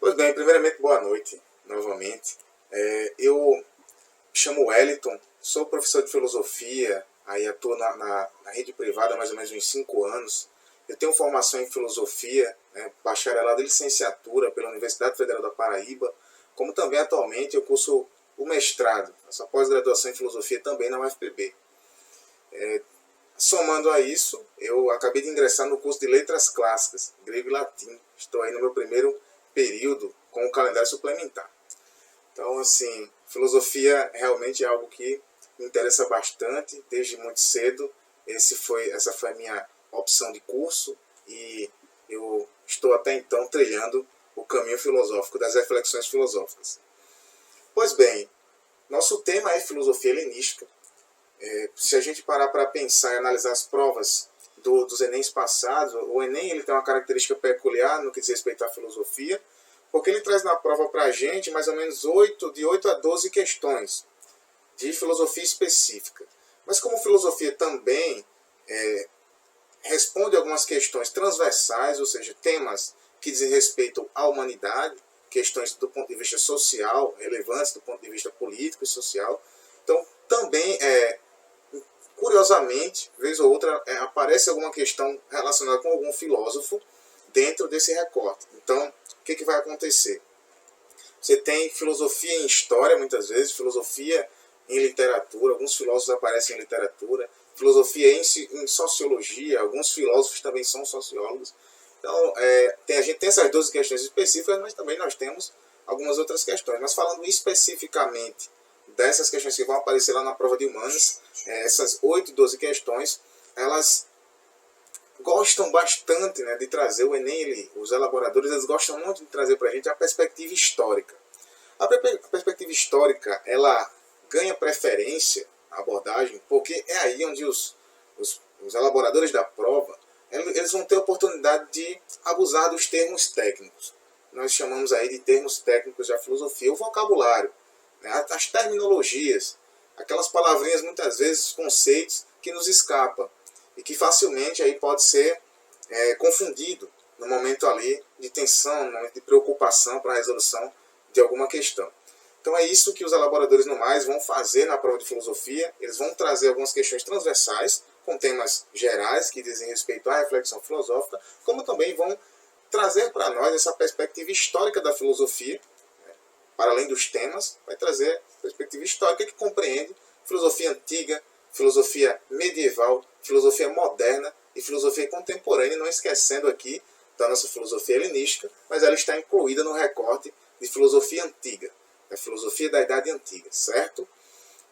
Pois bem, primeiramente, boa noite, novamente. Eu me chamo Wellington, sou professor de filosofia, aí atuo na rede privada há mais ou menos uns 5 anos. Eu tenho formação em filosofia, bacharelado e licenciatura pela Universidade Federal da Paraíba, como também atualmente eu curso o mestrado, essa pós-graduação em filosofia também na UFPB. Somando a isso, eu acabei de ingressar no curso de Letras Clássicas, grego e latim. Estou aí no meu primeiro período com o calendário suplementar. Então, assim, filosofia realmente é algo que me interessa bastante desde muito cedo. Essa foi a minha opção de curso e eu estou até então trilhando o caminho filosófico das reflexões filosóficas. Pois bem, nosso tema é filosofia helenística. Se a gente parar para pensar e analisar as provas dos Enems passados, o Enem ele tem uma característica peculiar no que diz respeito à filosofia, porque ele traz na prova para a gente mais ou menos de 8 a 12 questões de filosofia específica. Mas como filosofia também responde algumas questões transversais, ou seja, temas que dizem respeito à humanidade, questões do ponto de vista social, relevantes do ponto de vista político e social. Então, também curiosamente, vez ou outra, aparece alguma questão relacionada com algum filósofo dentro desse recorte. Então, o que vai acontecer? Você tem filosofia em história, muitas vezes, filosofia em literatura, alguns filósofos aparecem em literatura, filosofia em sociologia, alguns filósofos também são sociólogos. Então, a gente tem essas 12 questões específicas, mas também nós temos algumas outras questões. Mas falando especificamente dessas questões que vão aparecer lá na prova de humanas, essas 8, 12 questões, elas gostam bastante, de trazer o Enem, os elaboradores, eles gostam muito de trazer para a gente a perspectiva histórica. A perspectiva histórica, ela ganha preferência, a abordagem, porque é aí onde os elaboradores da prova, eles vão ter a oportunidade de abusar dos termos técnicos. Nós chamamos aí de termos técnicos da filosofia, o vocabulário, as terminologias, aquelas palavrinhas, muitas vezes, conceitos que nos escapam e que facilmente aí pode ser confundido no momento ali de tensão, no momento de preocupação para a resolução de alguma questão. Então é isso que os elaboradores no mais vão fazer na prova de filosofia. Eles vão trazer algumas questões transversais, com temas gerais que dizem respeito à reflexão filosófica, como também vão trazer para nós essa perspectiva histórica da filosofia, para além dos temas, vai trazer perspectiva histórica que compreende filosofia antiga, filosofia medieval, filosofia moderna e filosofia contemporânea, não esquecendo aqui da nossa filosofia helenística, mas ela está incluída no recorte de filosofia antiga, da filosofia da Idade Antiga, certo?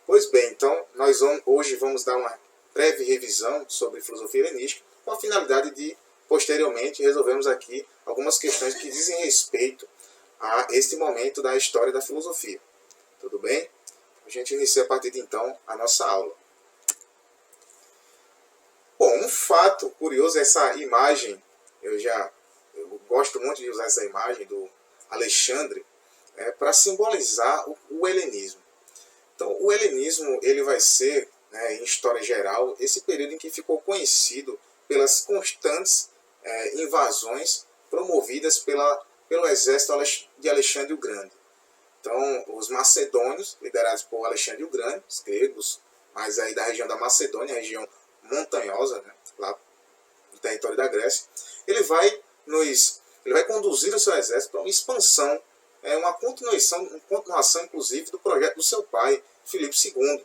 Pois bem, então nós hoje vamos dar uma breve revisão sobre filosofia helenística, com a finalidade de, posteriormente, resolvermos aqui algumas questões que dizem respeito a este momento da história da filosofia. Tudo bem? A gente inicia a partir de então a nossa aula. Bom, um fato curioso é essa imagem, eu gosto muito de usar essa imagem do Alexandre para simbolizar o helenismo. Então, o helenismo ele vai ser, em história geral, esse período em que ficou conhecido pelas constantes invasões promovidas pelo exército de Alexandre o Grande. Então, os macedônios, liderados por Alexandre o Grande, os gregos, mas aí da região da Macedônia, região montanhosa, lá no território da Grécia, ele vai conduzir o seu exército para uma expansão, uma continuação, inclusive, do projeto do seu pai, Filipe II.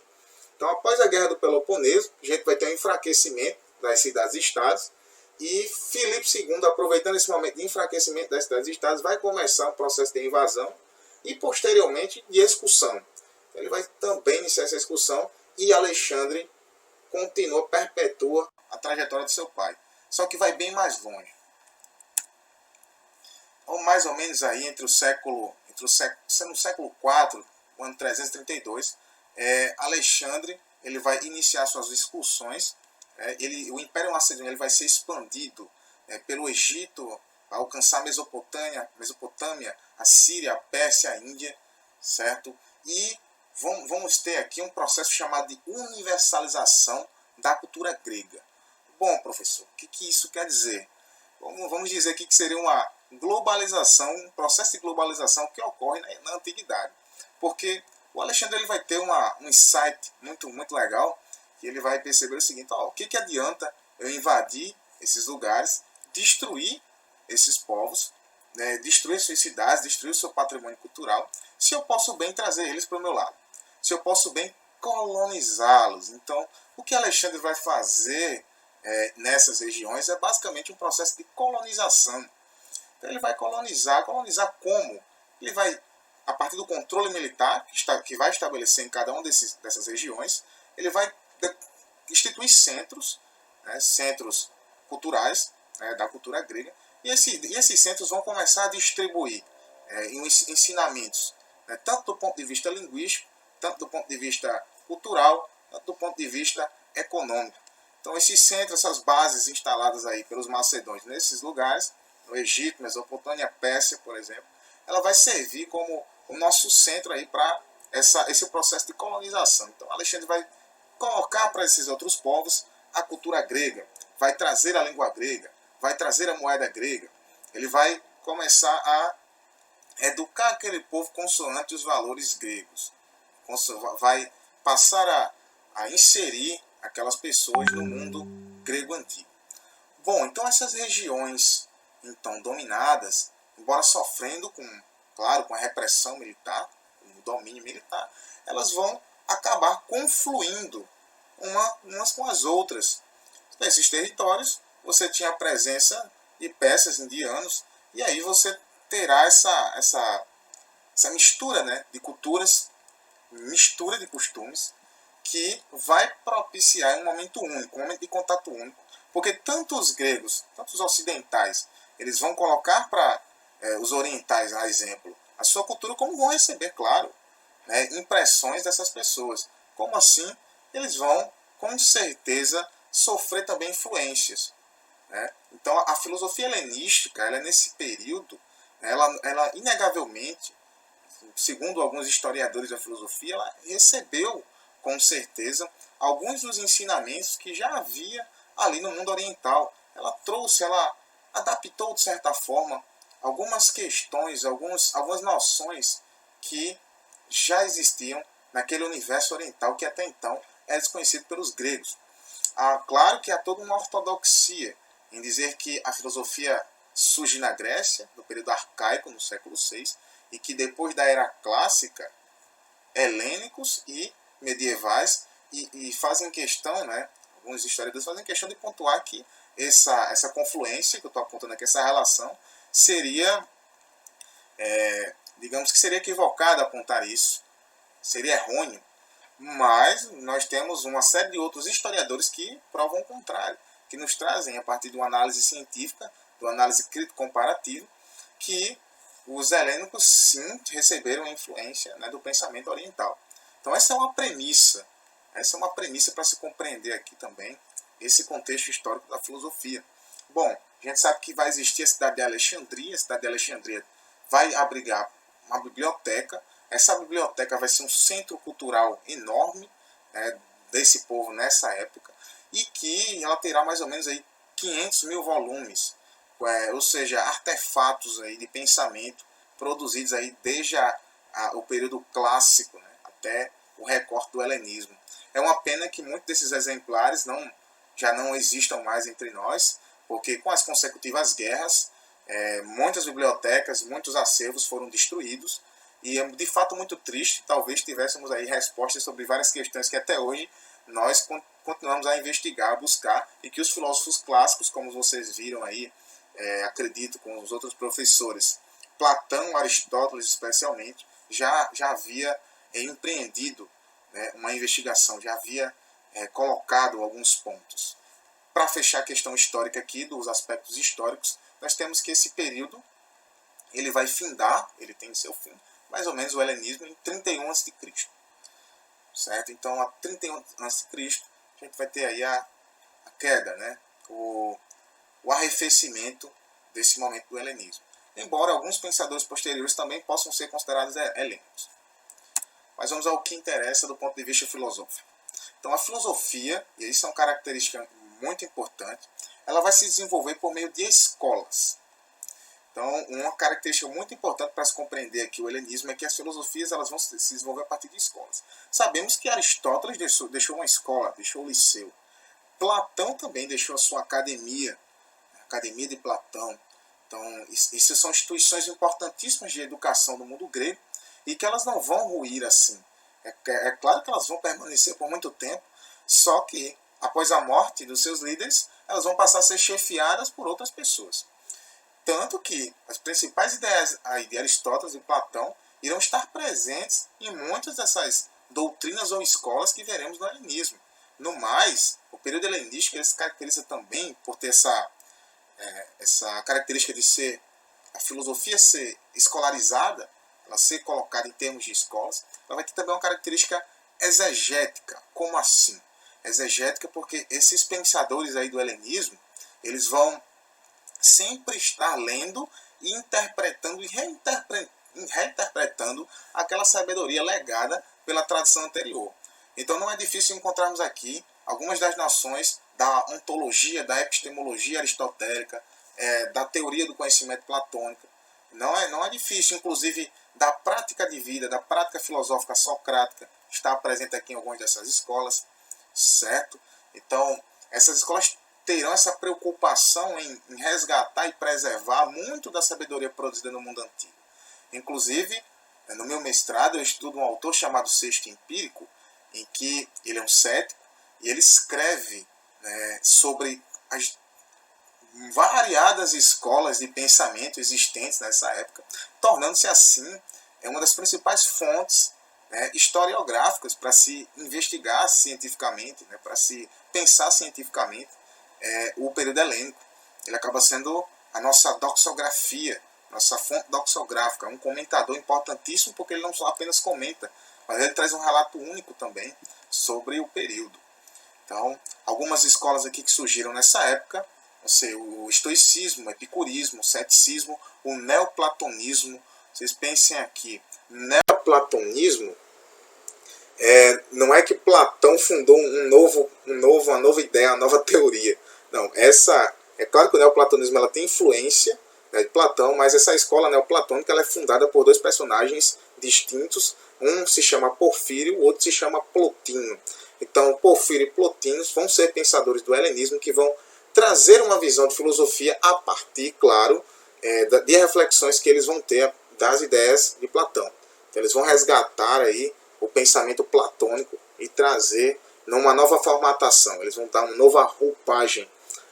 Então, após a Guerra do Peloponeso, a gente vai ter um enfraquecimento das cidades-estados, e Filipe II, aproveitando esse momento de enfraquecimento das cidades-estados, vai começar um processo de invasão e, posteriormente, de expulsão. Ele vai também iniciar essa expulsão e Alexandre perpetua a trajetória do seu pai. Só que vai bem mais longe. Ou mais ou menos aí no século IV, o ano 332, Alexandre ele vai iniciar suas excursões. O Império Macedônio ele vai ser expandido pelo Egito, a alcançar a Mesopotâmia, a Síria, a Pérsia, a Índia, certo? E vamos ter aqui um processo chamado de universalização da cultura grega. Bom, professor, o que isso quer dizer? Vamos dizer aqui que seria globalização, um processo de globalização que ocorre na antiguidade. Porque o Alexandre ele vai ter um insight muito legal, que ele vai perceber o seguinte: o que adianta eu invadir esses lugares, destruir esses povos, né, destruir suas cidades, destruir o seu patrimônio cultural, se eu posso bem trazer eles para o meu lado, se eu posso bem colonizá-los. Então, o que Alexandre vai fazer nessas regiões é basicamente um processo de colonização. Então, ele vai colonizar como? Ele vai, a partir do controle militar que vai estabelecer em cada uma dessas regiões, ele vai instituir centros, né, centros culturais, da cultura grega, e esses centros vão começar a distribuir ensinamentos, né, tanto do ponto de vista linguístico, tanto do ponto de vista cultural, tanto do ponto de vista econômico. Então, esses centros, essas bases instaladas aí pelos macedônios nesses lugares, no Egito, Mesopotâmia, Pérsia, por exemplo, ela vai servir como o nosso centro aí para esse processo de colonização. Então, Alexandre vai colocar para esses outros povos a cultura grega, vai trazer a língua grega, vai trazer a moeda grega. Ele vai começar a educar aquele povo consoante os valores gregos. Vai passar a inserir aquelas pessoas no mundo grego antigo. Bom, então essas regiões então dominadas, embora sofrendo com a repressão militar, com o domínio militar, elas vão acabar confluindo umas com as outras. Nesses territórios, você tinha a presença de persas, indianos, e aí você terá essa mistura, né, de culturas, mistura de costumes, que vai propiciar um momento único, um momento de contato único, porque tanto os gregos, tanto os ocidentais, eles vão colocar para os orientais, a exemplo, a sua cultura, como vão receber, claro, né, impressões dessas pessoas. Como assim? Eles vão, com certeza, sofrer também influências, né? Então, a filosofia helenística, ela nesse período, ela inegavelmente, segundo alguns historiadores da filosofia, ela recebeu, com certeza, alguns dos ensinamentos que já havia ali no mundo oriental. Ela trouxe, ela adaptou, de certa forma, algumas questões, algumas noções que já existiam naquele universo oriental que até então era desconhecido pelos gregos. Claro que há toda uma ortodoxia em dizer que a filosofia surge na Grécia, no período arcaico, no século VI, e que depois da era clássica, helênicos e medievais, e fazem questão, né, alguns historiadores fazem questão de pontuar que essa confluência, que eu estou apontando aqui, essa relação, seria, digamos que seria equivocado apontar isso, seria errôneo, mas nós temos uma série de outros historiadores que provam o contrário, que nos trazem, a partir de uma análise científica, de uma análise crítico-comparativa, que os helênicos sim receberam a influência, né, do pensamento oriental. Então essa é uma premissa para se compreender aqui também esse contexto histórico da filosofia. Bom, a gente sabe que vai existir a cidade de Alexandria vai abrigar uma biblioteca. Essa biblioteca vai ser um centro cultural enorme, né, desse povo nessa época, e que ela terá mais ou menos aí 500 mil volumes, ou seja, artefatos aí de pensamento produzidos aí desde o período clássico, né, até o recorte do helenismo. É uma pena que muitos desses exemplares já não existam mais entre nós, porque com as consecutivas guerras, muitas bibliotecas, muitos acervos foram destruídos, e é de fato muito triste. Talvez tivéssemos aí respostas sobre várias questões que até hoje nós continuamos a investigar, a buscar, e que os filósofos clássicos, como vocês viram aí, acredito com os outros professores, Platão, Aristóteles especialmente, já havia empreendido, né, uma investigação, já havia colocado alguns pontos. Para fechar a questão histórica aqui, dos aspectos históricos, nós temos que esse período ele vai findar, ele tem seu fim, mais ou menos o helenismo em 31 a.C. Certo? Então, a 31 a.C., a gente vai ter aí a queda, né? o arrefecimento desse momento do helenismo. Embora alguns pensadores posteriores também possam ser considerados helênicos. Mas vamos ao que interessa do ponto de vista filosófico. Então, a filosofia, e isso é uma característica muito importante, ela vai se desenvolver por meio de escolas. Então, uma característica muito importante para se compreender aqui o helenismo é que as filosofias elas vão se desenvolver a partir de escolas. Sabemos que Aristóteles deixou uma escola, deixou o Liceu. Platão também deixou a sua academia, a Academia de Platão. Então, isso são instituições importantíssimas de educação do mundo grego e que elas não vão ruir assim. É claro que elas vão permanecer por muito tempo, só que, após a morte dos seus líderes, elas vão passar a ser chefiadas por outras pessoas. Tanto que as principais ideias aí de Aristóteles e Platão irão estar presentes em muitas dessas doutrinas ou escolas que veremos no helenismo. No mais, o período helenístico ele se caracteriza também por ter essa característica de ser a filosofia ser escolarizada, ela ser colocada em termos de escolas. Ela vai ter também uma característica exegética. Como assim? Exegética porque esses pensadores aí do helenismo, eles vão sempre estar lendo e interpretando e reinterpretando aquela sabedoria legada pela tradição anterior. Então não é difícil encontrarmos aqui algumas das noções da ontologia, da epistemologia aristotélica, da teoria do conhecimento platônico. Não é difícil, inclusive, da prática de vida, da prática filosófica socrática, está presente aqui em algumas dessas escolas, certo? Então, essas escolas terão essa preocupação em resgatar e preservar muito da sabedoria produzida no mundo antigo. Inclusive, no meu mestrado, eu estudo um autor chamado Sexto Empírico, em que ele é um cético, e ele escreve sobre as variadas escolas de pensamento existentes nessa época, tornando-se assim uma das principais fontes historiográficas para se investigar cientificamente, para se pensar cientificamente o período helênico. Ele acaba sendo a nossa doxografia, nossa fonte doxográfica, um comentador importantíssimo porque ele não só apenas comenta, mas ele traz um relato único também sobre o período. Então, algumas escolas aqui que surgiram nessa época, o estoicismo, o epicurismo, o ceticismo, o neoplatonismo. Vocês pensem aqui, neoplatonismo não é que Platão fundou uma nova ideia, uma nova teoria. Não, é claro que o neoplatonismo ela tem influência de Platão, mas essa escola neoplatônica ela é fundada por dois personagens distintos. Um se chama Porfírio, o outro se chama Plotino. Então, Porfírio e Plotino vão ser pensadores do helenismo que vão trazer uma visão de filosofia a partir, claro, de reflexões que eles vão ter das ideias de Platão. Então, eles vão resgatar aí o pensamento platônico e trazer numa nova formatação. Eles vão dar uma nova roupagem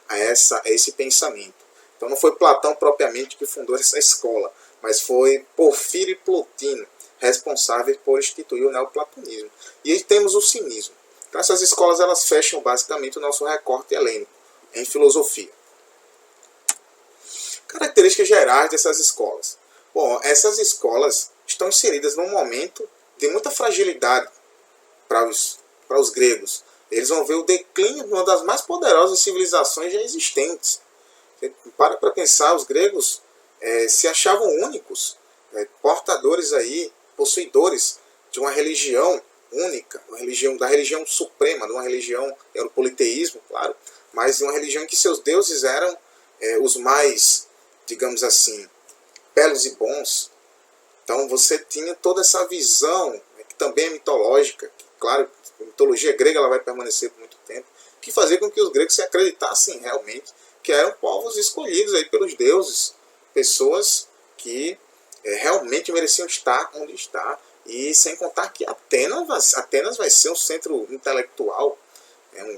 a esse pensamento. Então não foi Platão propriamente que fundou essa escola, mas foi Porfírio e Plotino, responsáveis por instituir o neoplatonismo. E aí temos o cinismo. Então essas escolas elas fecham basicamente o nosso recorte helênico em filosofia. Características gerais dessas escolas. Bom, essas escolas estão inseridas num momento de muita fragilidade para os gregos. Eles vão ver o declínio de uma das mais poderosas civilizações já existentes. Para pensar, os gregos se achavam únicos, portadores aí, possuidores de uma religião única, da religião suprema, de uma religião, era o politeísmo, claro, mas de uma religião em que seus deuses eram os mais, digamos assim, belos e bons. Então você tinha toda essa visão, que também é mitológica, que, claro, a mitologia grega ela vai permanecer por muito tempo, que fazia com que os gregos se acreditassem realmente que eram povos escolhidos aí pelos deuses, pessoas que realmente mereciam estar onde está, e sem contar que Atenas vai ser um centro intelectual,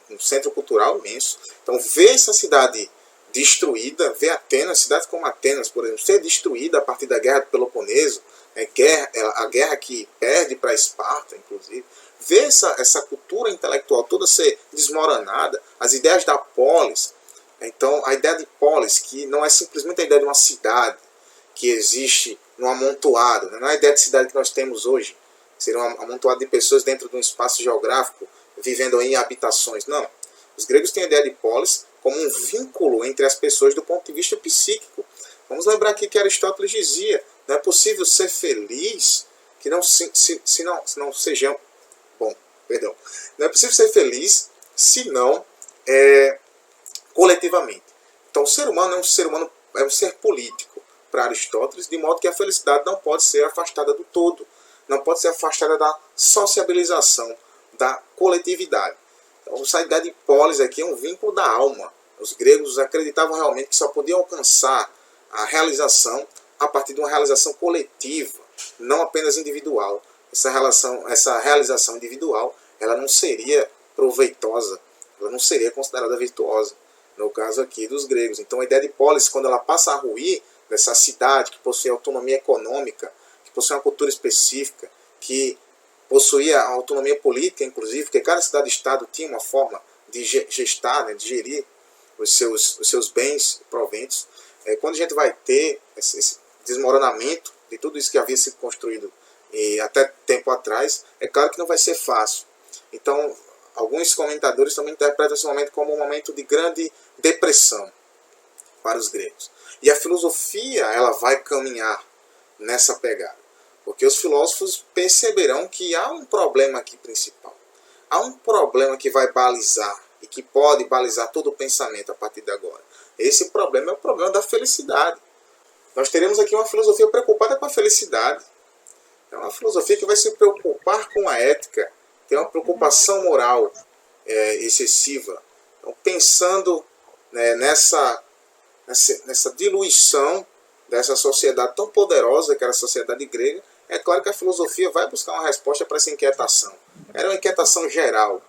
um centro cultural imenso. Então ver essa cidade destruída, ver Atenas, cidades como Atenas, por exemplo, ser destruída a partir da Guerra do Peloponeso, a guerra que perde para Esparta, inclusive, ver essa cultura intelectual toda ser desmoronada, as ideias da polis. Então, a ideia de polis, que não é simplesmente a ideia de uma cidade que existe num amontoado, não é a ideia de cidade que nós temos hoje, seria um amontoado de pessoas dentro de um espaço geográfico, vivendo em habitações. Não. Os gregos têm a ideia de polis como um vínculo entre as pessoas do ponto de vista psíquico. Vamos lembrar aqui que Aristóteles dizia, não é possível ser feliz que não sejam... Bom, perdão. Não é possível ser feliz se não coletivamente. Então o ser humano é um ser político. para Aristóteles, de modo que a felicidade não pode ser afastada do todo, não pode ser afastada da sociabilização, da coletividade. Então, essa ideia de polis aqui é um vínculo da alma. Os gregos acreditavam realmente que só podiam alcançar a realização a partir de uma realização coletiva, não apenas individual. Essa realização individual, ela não seria proveitosa, ela não seria considerada virtuosa, no caso aqui dos gregos. Então a ideia de polis, quando ela passa a ruir dessa cidade que possui autonomia econômica, que possui uma cultura específica, que possuía autonomia política, inclusive, porque cada cidade-estado tinha uma forma de gestar, né, de gerir os seus bens e proventos. Quando a gente vai ter esse desmoronamento de tudo isso que havia sido construído até tempo atrás, é claro que não vai ser fácil. Então, alguns comentadores também interpretam esse momento como um momento de grande depressão para os gregos. E a filosofia, ela vai caminhar nessa pegada, porque os filósofos perceberão que há um problema aqui principal. Há um problema que vai balizar e que pode balizar todo o pensamento a partir de agora. Esse problema é o problema da felicidade. Nós teremos aqui uma filosofia preocupada com a felicidade. É uma filosofia que vai se preocupar com a ética, tem uma preocupação moral excessiva. Então, pensando, né, nessa diluição dessa sociedade tão poderosa que era a sociedade grega, é claro que a filosofia vai buscar uma resposta para essa inquietação. Era uma inquietação geral,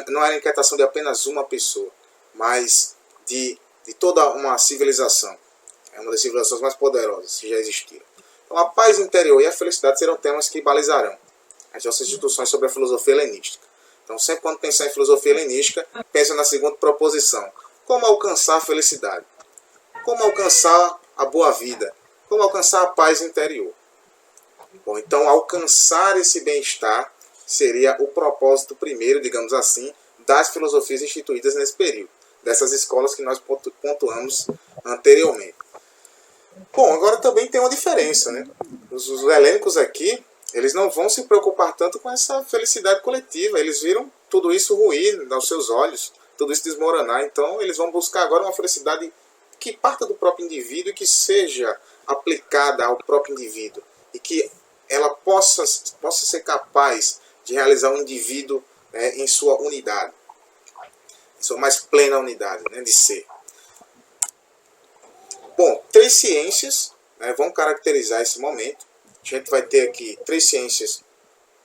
não era uma inquietação de apenas uma pessoa, mas de toda uma civilização. É uma das civilizações mais poderosas que já existiram. Então, a paz interior e a felicidade serão temas que balizarão as nossas discussões sobre a filosofia helenística. Então, sempre quando pensar em filosofia helenística, pensa na seguinte proposição: como alcançar a felicidade? Como alcançar a boa vida? Como alcançar a paz interior? Bom, então, alcançar esse bem-estar seria o propósito primeiro, digamos assim, das filosofias instituídas nesse período, dessas escolas que nós pontuamos anteriormente. Bom, agora também tem uma diferença, né? Os helênicos aqui, eles não vão se preocupar tanto com essa felicidade coletiva. Eles viram tudo isso ruir aos seus olhos, tudo isso desmoronar. Então, eles vão buscar agora uma felicidade que parta do próprio indivíduo e que seja aplicada ao próprio indivíduo. E que ela possa ser capaz de realizar um indivíduo em sua unidade, em sua mais plena unidade, né, de ser. Bom, 3 ciências, né, vão caracterizar esse momento. A gente vai ter aqui 3 ciências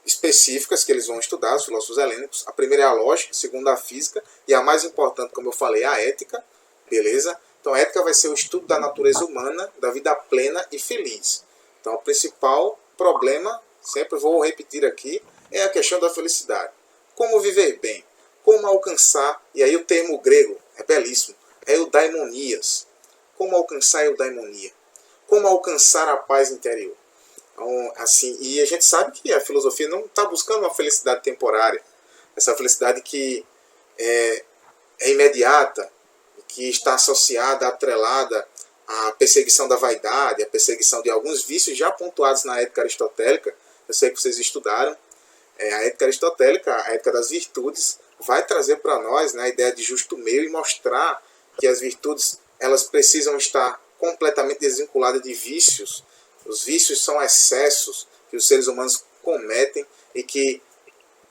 específicas que eles vão estudar, os filósofos helênicos. A primeira é a lógica, a segunda a física, e a mais importante, como eu falei, a ética. Beleza? Então a ética vai ser o estudo da natureza humana, da vida plena e feliz. Então o principal problema, sempre vou repetir aqui, é a questão da felicidade. Como viver bem? Como alcançar, e aí o termo grego é belíssimo, é eudaimonias. Como alcançar a eudaimonia? Como alcançar a paz interior? Então, assim, e a gente sabe que a filosofia não está buscando uma felicidade temporária, essa felicidade que é imediata, que está associada, atrelada à perseguição da vaidade, à perseguição de alguns vícios já pontuados na ética aristotélica. Eu sei que vocês estudaram. A ética aristotélica, a ética das virtudes, vai trazer para nós, né, a ideia de justo meio e mostrar que as virtudes, elas precisam estar completamente desvinculadas de vícios. Os vícios são excessos que os seres humanos cometem e que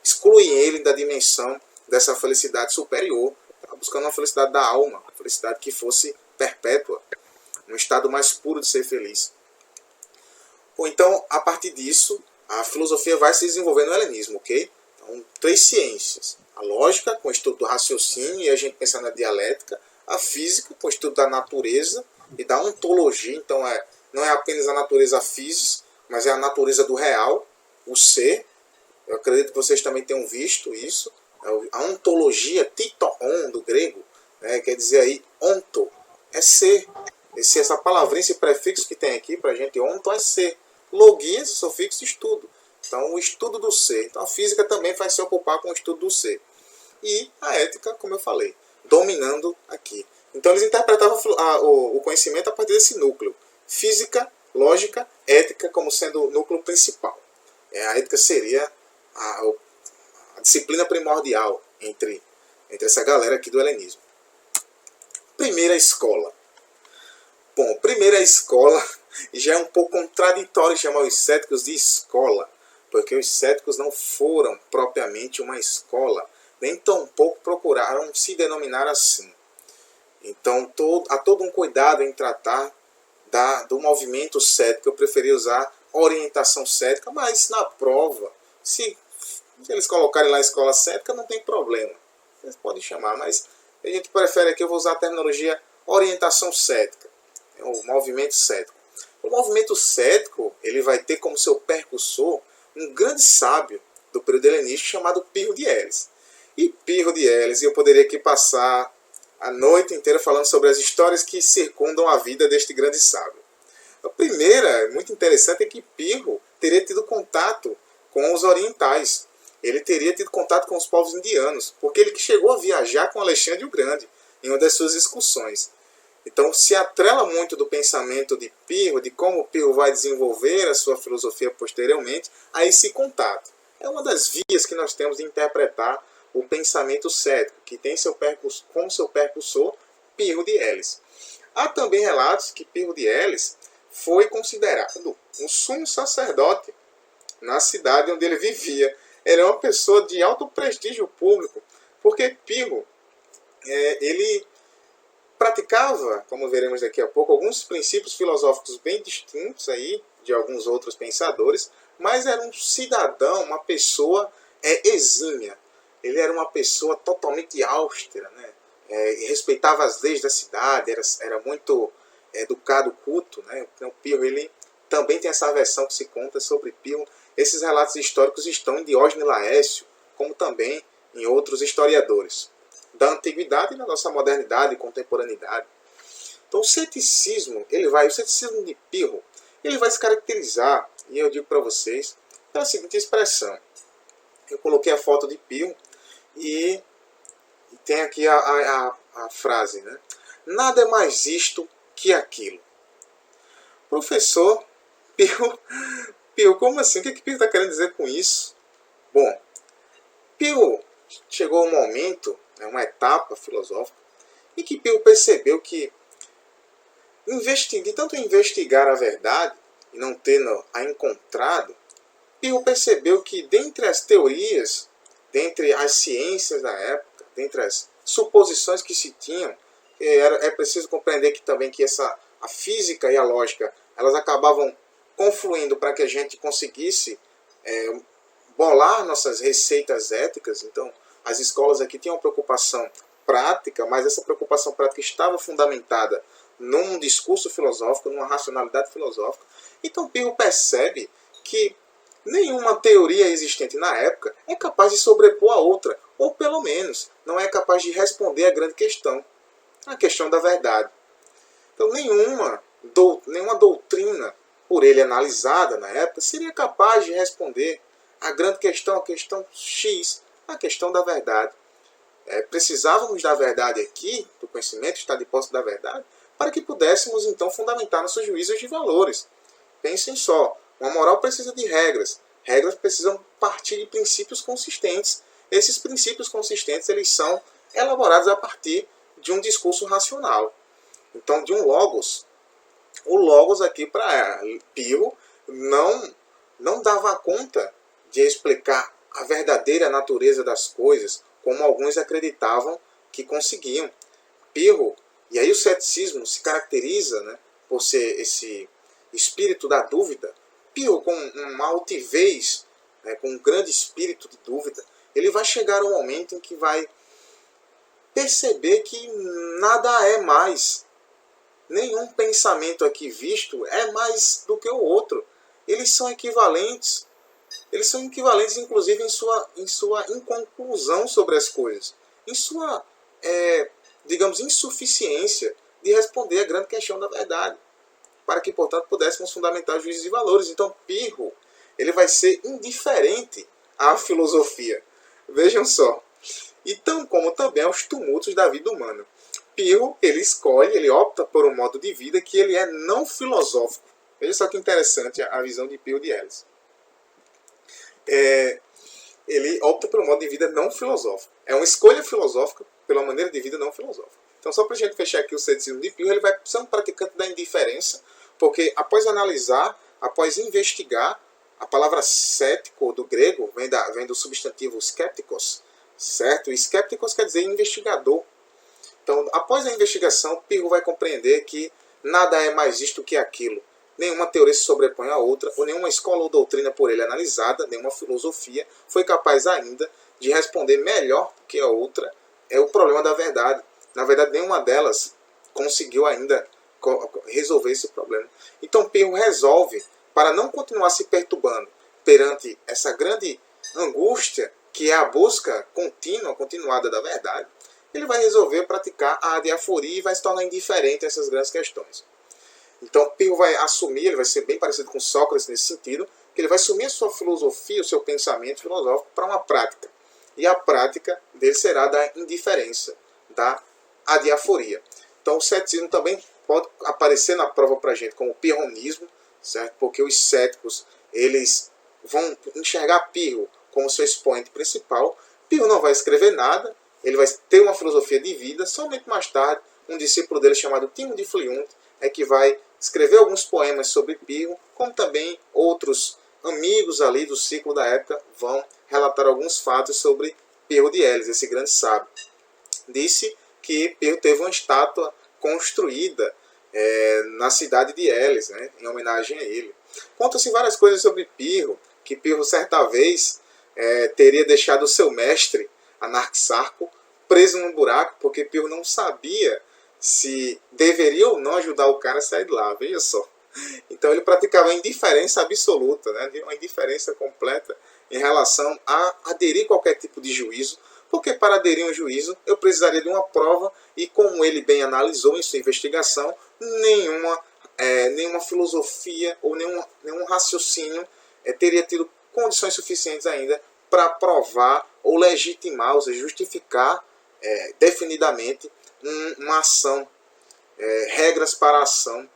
excluem ele da dimensão dessa felicidade superior, buscando uma felicidade da alma, uma felicidade que fosse perpétua, um estado mais puro de ser feliz. Ou então, a partir disso, a filosofia vai se desenvolver no helenismo, ok? Então, 3 ciências. A lógica, com o estudo do raciocínio, e a gente pensa na dialética. A física, com o estudo da natureza e da ontologia. Então, não é apenas a natureza física, mas é a natureza do real, o ser. Eu acredito que vocês também tenham visto isso. A ontologia, titoon, do grego, né, quer dizer aí, onto, é ser. Essa palavrinha, esse prefixo que tem aqui para a gente, onto, é ser. Logia, sufixo, estudo. Então, o estudo do ser. Então, a física também vai se ocupar com o estudo do ser. E a ética, como eu falei, dominando aqui. Então, eles interpretavam o conhecimento a partir desse núcleo. Física, lógica, ética como sendo o núcleo principal. A ética seria a disciplina primordial entre essa galera aqui do helenismo. Primeira escola. Bom, primeira escola E já é um pouco contraditório chamar os céticos de escola, porque os céticos não foram propriamente uma escola, nem tampouco procuraram se denominar assim. Então há todo um cuidado em tratar do movimento cético. Eu preferi usar orientação cética, mas na prova, se eles colocarem lá escola cética, não tem problema. Eles podem chamar, mas a gente prefere aqui, eu vou usar a terminologia orientação cética, o movimento cético. O movimento cético, ele vai ter como seu percussor um grande sábio do período helenístico chamado Pirro de Elis. E Pirro de Elis, eu poderia aqui passar a noite inteira falando sobre as histórias que circundam a vida deste grande sábio. A primeira, muito interessante, é que Pirro teria tido contato com os orientais. Ele teria tido contato com os povos indianos, porque ele chegou a viajar com Alexandre o Grande em uma das suas excursões. Então se atrela muito do pensamento de Pirro, de como Pirro vai desenvolver a sua filosofia posteriormente, a esse contato. É uma das vias que nós temos de interpretar o pensamento cético, que tem como seu percussor Pirro de Elis. Há também relatos que Pirro de Elis foi considerado um sumo sacerdote na cidade onde ele vivia. Ele é uma pessoa de alto prestígio público, porque Pirro, ele praticava, como veremos daqui a pouco, alguns princípios filosóficos bem distintos aí de alguns outros pensadores, mas era um cidadão, uma pessoa exímia. Ele era uma pessoa totalmente austera, né? Respeitava as leis da cidade, era muito educado, culto, né? Então Pirro, ele também tem essa versão que se conta sobre Pirro. Esses relatos históricos estão em Diógenes Laércio, como também em outros historiadores da antiguidade e da nossa modernidade e contemporaneidade. Então o ceticismo de Pirro, ele vai se caracterizar, e eu digo para vocês, pela seguinte expressão. Eu coloquei a foto de Pirro e tem aqui a frase, né? Nada é mais isto que aquilo. Professor, Pirro, como assim? O que Pirro está querendo dizer com isso? Bom, Pirro chegou um momento, uma etapa filosófica, em que Pirro percebeu que, de tanto investigar a verdade e não tendo-a encontrado, Pirro percebeu que dentre as teorias, dentre as ciências da época, dentre as suposições que se tinham, é preciso compreender que também que a física e a lógica, elas acabavam confluindo para que a gente conseguisse bolar nossas receitas éticas. Então, as escolas aqui tinham uma preocupação prática, mas essa preocupação prática estava fundamentada num discurso filosófico, numa racionalidade filosófica. Então, Pirro percebe que nenhuma teoria existente na época é capaz de sobrepor a outra, ou pelo menos não é capaz de responder a grande questão, a questão da verdade. Então, nenhuma doutrina por ele analisada na época seria capaz de responder a grande questão, a questão X, a questão da verdade. Precisávamos da verdade aqui, do conhecimento, estar de posse da verdade, para que pudéssemos então fundamentar nossos juízos de valores. Pensem só, uma moral precisa de regras. Regras precisam partir de princípios consistentes. Esses princípios consistentes, eles são elaborados a partir de um discurso racional. Então, de um logos. O logos aqui para Pirro não dava conta de explicar a verdadeira natureza das coisas, como alguns acreditavam que conseguiam. Pirro, e aí o ceticismo se caracteriza, né, por ser esse espírito da dúvida. Pirro, com uma altivez, né, com um grande espírito de dúvida, ele vai chegar a um momento em que vai perceber que nada é mais. Nenhum pensamento aqui visto é mais do que o outro. Eles são equivalentes. Eles são equivalentes, inclusive, em sua inconclusão sobre as coisas. Em sua, digamos, insuficiência de responder a grande questão da verdade. Para que, portanto, pudéssemos fundamentar juízos de valores. Então, Pirro, ele vai ser indiferente à filosofia. Vejam só. E tão como também aos tumultos da vida humana. Pirro, ele opta por um modo de vida que ele é não filosófico. Veja só que interessante a visão de Pirro de Elis. Ele opta por um modo de vida não filosófico. É uma escolha filosófica pela maneira de vida não filosófica. Então, só para a gente fechar aqui o ceticismo de Pirro, ele vai ser um praticante da indiferença, porque após analisar, após investigar, a palavra cético do grego vem do substantivo skeptikos, certo? E skeptikos quer dizer investigador. Então, após a investigação, Pirro vai compreender que nada é mais isto que aquilo. Nenhuma teoria se sobrepõe à outra, ou nenhuma escola ou doutrina por ele analisada, nenhuma filosofia foi capaz ainda de responder melhor que a outra é o problema da verdade. Na verdade, nenhuma delas conseguiu ainda resolver esse problema. Então, Pirro resolve, para não continuar se perturbando perante essa grande angústia, que é a busca contínua, continuada da verdade, ele vai resolver praticar a adiaforia e vai se tornar indiferente a essas grandes questões. Então, Pirro vai assumir, ele vai ser bem parecido com Sócrates nesse sentido, que ele vai assumir a sua filosofia, o seu pensamento filosófico para uma prática. E a prática dele será da indiferença, da adiaforia. Então, o ceticismo também pode aparecer na prova para a gente como pirronismo, certo? Porque os céticos eles vão enxergar Pirro como seu expoente principal. Pirro não vai escrever nada, ele vai ter uma filosofia de vida. Somente mais tarde, um discípulo dele chamado Timo de Fliunt é que vai escrever alguns poemas sobre Pirro, como também outros amigos ali do ciclo da época vão relatar alguns fatos sobre Pirro de Elis, esse grande sábio. Disse que Pirro teve uma estátua construída na cidade de Elis, né, em homenagem a ele. Conta-se várias coisas sobre Pirro, que Pirro certa vez teria deixado o seu mestre, Anaxarco, preso num buraco, porque Pirro não sabia se deveria ou não ajudar o cara a sair de lá, veja só. Então ele praticava a indiferença absoluta, né? Uma indiferença completa em relação a aderir a qualquer tipo de juízo, porque para aderir a um juízo eu precisaria de uma prova e, como ele bem analisou em sua investigação, nenhuma filosofia ou nenhum raciocínio teria tido condições suficientes ainda para provar ou legitimar, ou seja, justificar definidamente uma ação, regras para a ação,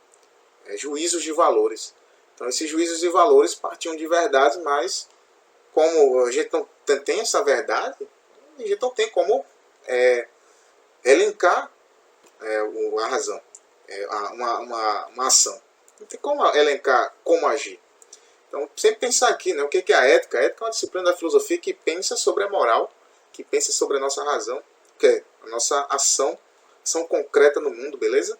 juízos de valores. Então, esses juízos de valores partiam de verdades, mas como a gente não tem essa verdade, a gente não tem como elencar a razão, uma ação. Não tem como elencar como agir. Então, sempre pensar aqui, né, o que é a ética? A ética é uma disciplina da filosofia que pensa sobre a moral, que pensa sobre a nossa razão, que é a nossa ação concreta no mundo, beleza?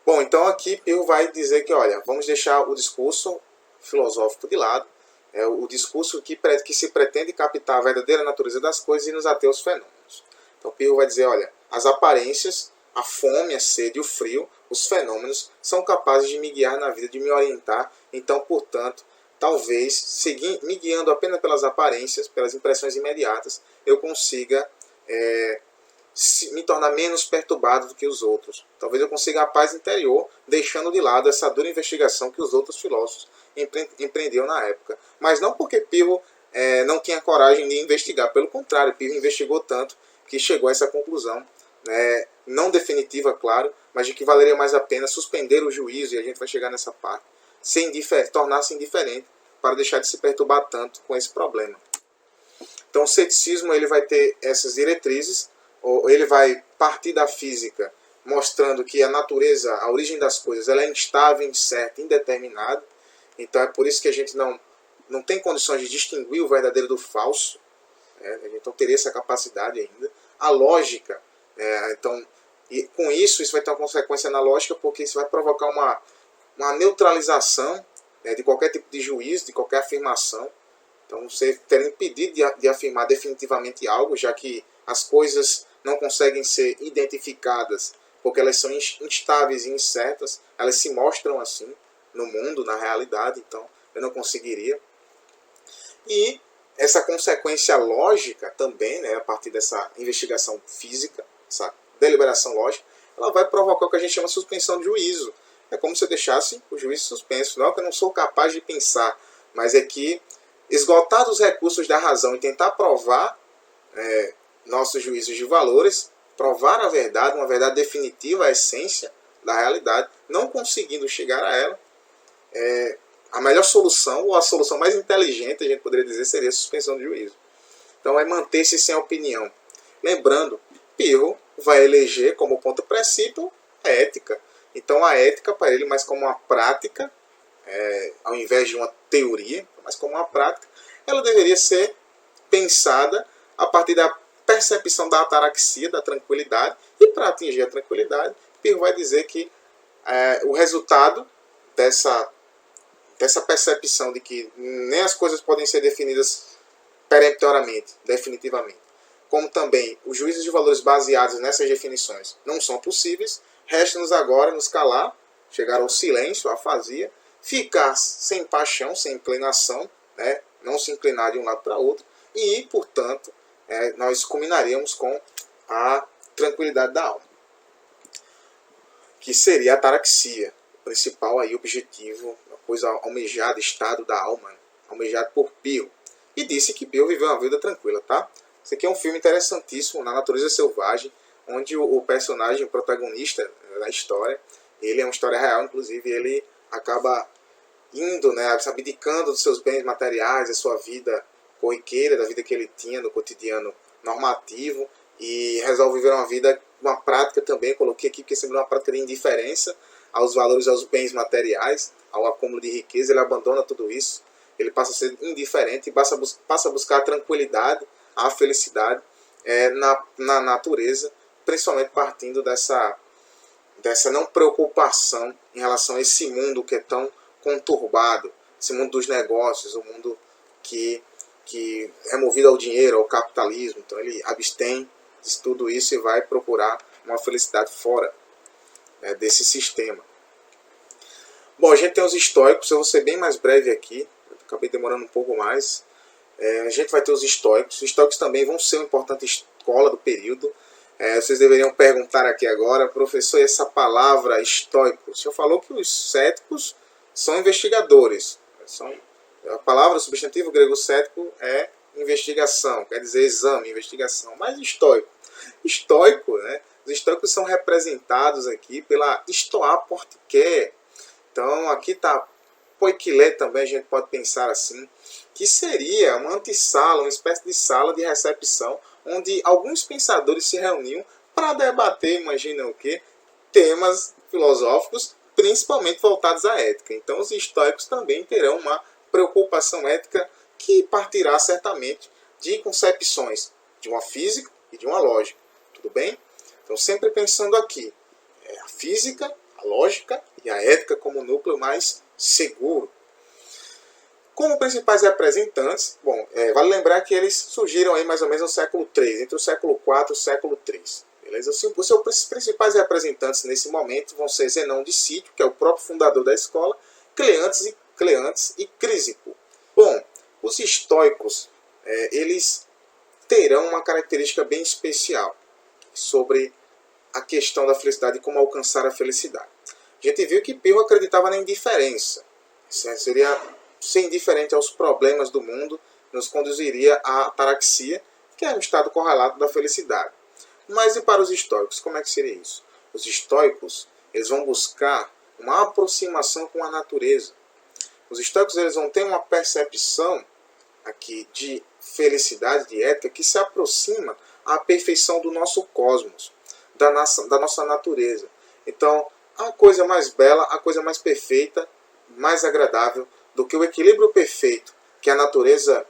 Bom, então aqui Pirro vai dizer que, olha, vamos deixar o discurso filosófico de lado, o discurso que se pretende captar a verdadeira natureza das coisas e nos ater aos fenômenos. Então Pirro vai dizer, olha, as aparências, a fome, a sede e o frio, os fenômenos, são capazes de me guiar na vida, de me orientar. Então, portanto, talvez, me guiando apenas pelas aparências, pelas impressões imediatas, eu consiga me tornar menos perturbado do que os outros. Talvez eu consiga a paz interior, deixando de lado essa dura investigação que os outros filósofos empreendiam na época. Mas não porque Pirro não tinha coragem de investigar. Pelo contrário, Pirro investigou tanto que chegou a essa conclusão, não definitiva, claro, mas de que valeria mais a pena suspender o juízo, e a gente vai chegar nessa parte, tornar-se indiferente para deixar de se perturbar tanto com esse problema. Então o ceticismo ele vai ter essas diretrizes, ou ele vai partir da física, mostrando que a natureza, a origem das coisas, ela é instável, incerta, indeterminada. Então é por isso que a gente não tem condições de distinguir o verdadeiro do falso. A gente não teria essa capacidade ainda. A lógica, então, e com isso vai ter uma consequência na lógica, porque isso vai provocar uma neutralização de qualquer tipo de juízo, de qualquer afirmação. Então você teria impedido de afirmar definitivamente algo, já que as coisas não conseguem ser identificadas, porque elas são instáveis e incertas, elas se mostram assim no mundo, na realidade, então eu não conseguiria. E essa consequência lógica também, a partir dessa investigação física, essa deliberação lógica, ela vai provocar o que a gente chama de suspensão de juízo. É como se eu deixasse o juízo suspenso. Não é que eu não sou capaz de pensar, mas é que, esgotados os recursos da razão e tentar provar nossos juízos de valores, provar a verdade, uma verdade definitiva, a essência da realidade, não conseguindo chegar a ela, a melhor solução, ou a solução mais inteligente, a gente poderia dizer, seria a suspensão de juízo. Então é manter-se sem opinião. Lembrando, Pirro vai eleger como ponto princípio a ética. Então a ética para ele mais como uma prática, ao invés de uma teoria, mas como uma prática, ela deveria ser pensada a partir da percepção da ataraxia, da tranquilidade, e para atingir a tranquilidade, Pirro vai dizer que o resultado dessa percepção de que nem as coisas podem ser definidas peremptoriamente, definitivamente, como também os juízos de valores baseados nessas definições não são possíveis, resta-nos agora nos calar, chegar ao silêncio, à afasia, ficar sem paixão, sem inclinação, né? Não se inclinar de um lado para outro, e, portanto, nós culminaríamos com a tranquilidade da alma, que seria a ataraxia, o principal aí objetivo, a coisa almejada, estado da alma, almejado por Pirro. E disse que Pirro viveu uma vida tranquila, tá? Esse aqui é um filme interessantíssimo, Na Natureza Selvagem, onde o personagem, o protagonista da história, ele é uma história real, inclusive, ele acaba indo, né, abdicando dos seus bens materiais, da sua vida corriqueira, da vida que ele tinha no cotidiano normativo, e resolve viver uma vida, uma prática também, coloquei aqui porque sempre uma prática de indiferença aos valores, aos bens materiais, ao acúmulo de riqueza, ele abandona tudo isso, ele passa a ser indiferente e passa a buscar a tranquilidade, a felicidade na natureza, principalmente partindo dessa não preocupação em relação a esse mundo que é tão conturbado, esse mundo dos negócios, o mundo que é movido ao dinheiro, ao capitalismo. Então ele abstém de tudo isso e vai procurar uma felicidade fora, né, desse sistema. Bom, a gente tem os estoicos, eu vou ser bem mais breve aqui, acabei demorando um pouco mais. A gente vai ter os estoicos. Os estoicos também vão ser uma importante escola do período. Vocês deveriam perguntar aqui agora, professor, e essa palavra estoico? O senhor falou que os céticos são investigadores. A palavra, o substantivo grego cético é investigação, quer dizer exame, investigação. Mas estoico? Estoico, né? Os estoicos são representados aqui pela estoá portiqué. Então aqui está poikilé também, a gente pode pensar assim, que seria uma antessala, uma espécie de sala de recepção, onde alguns pensadores se reuniam para debater, imagina o quê? Temas filosóficos, principalmente voltados à ética. Então os estoicos também terão uma preocupação ética que partirá certamente de concepções de uma física e de uma lógica. Tudo bem? Então sempre pensando aqui, a física, a lógica e a ética como núcleo mais seguro. Como principais representantes, bom, vale lembrar que eles surgiram aí mais ou menos no século III, entre o século IV e o século III. Beleza? Os seus principais representantes nesse momento vão ser Zenão de Cítio, que é o próprio fundador da escola, Cleantes e Crisipo. Bom, os estoicos, eles terão uma característica bem especial sobre a questão da felicidade e como alcançar a felicidade. A gente viu que Pirro acreditava na indiferença. Seria ser indiferente aos problemas do mundo, nos conduziria à ataraxia, que é um estado correlato da felicidade. Mas e para os estoicos, como é que seria isso? Os estoicos, eles vão buscar uma aproximação com a natureza. Os estoicos, eles vão ter uma percepção aqui de felicidade, de ética, que se aproxima à perfeição do nosso cosmos, da nossa natureza. Então, a coisa mais bela, a coisa mais perfeita, mais agradável do que o equilíbrio perfeito que a natureza,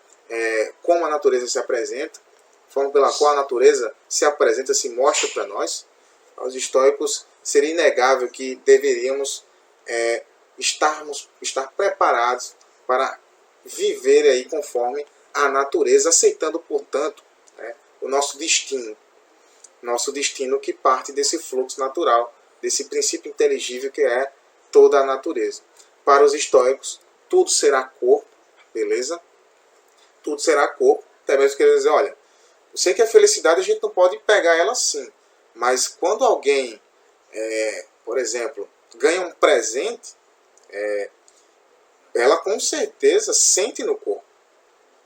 como a natureza se apresenta, a forma pela qual a natureza se apresenta, se mostra para nós. Aos estoicos seria inegável que deveríamos estar preparados para viver aí conforme a natureza, aceitando, portanto, o nosso destino que parte desse fluxo natural, desse princípio inteligível que é toda a natureza. Para os estoicos, tudo será corpo, beleza? Tudo será corpo, até mesmo querendo dizer, olha, eu sei que a felicidade a gente não pode pegar ela assim, mas quando alguém, por exemplo, ganha um presente, ela com certeza sente no corpo.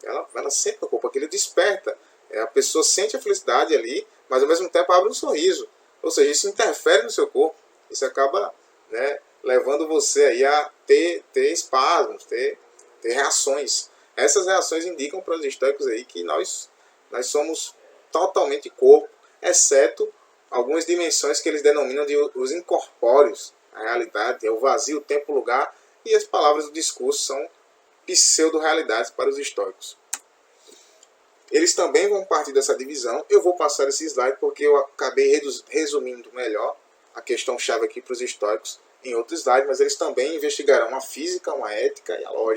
Ela sente no corpo, aquilo desperta. A pessoa sente a felicidade ali, mas ao mesmo tempo abre um sorriso. Ou seja, isso interfere no seu corpo. Isso acaba, né, levando você aí a ter espasmos, ter reações. Essas reações indicam para os estoicos aí que nós somos totalmente corpo, exceto algumas dimensões que eles denominam de os incorpóreos. A realidade é o vazio, o tempo, o lugar, e as palavras do discurso são pseudo-realidades para os estoicos. Eles também vão partir dessa divisão. Eu vou passar esse slide porque eu acabei resumindo melhor a questão-chave aqui para os estoicos em outro slide, mas eles também investigarão a física, a ética e a lógica.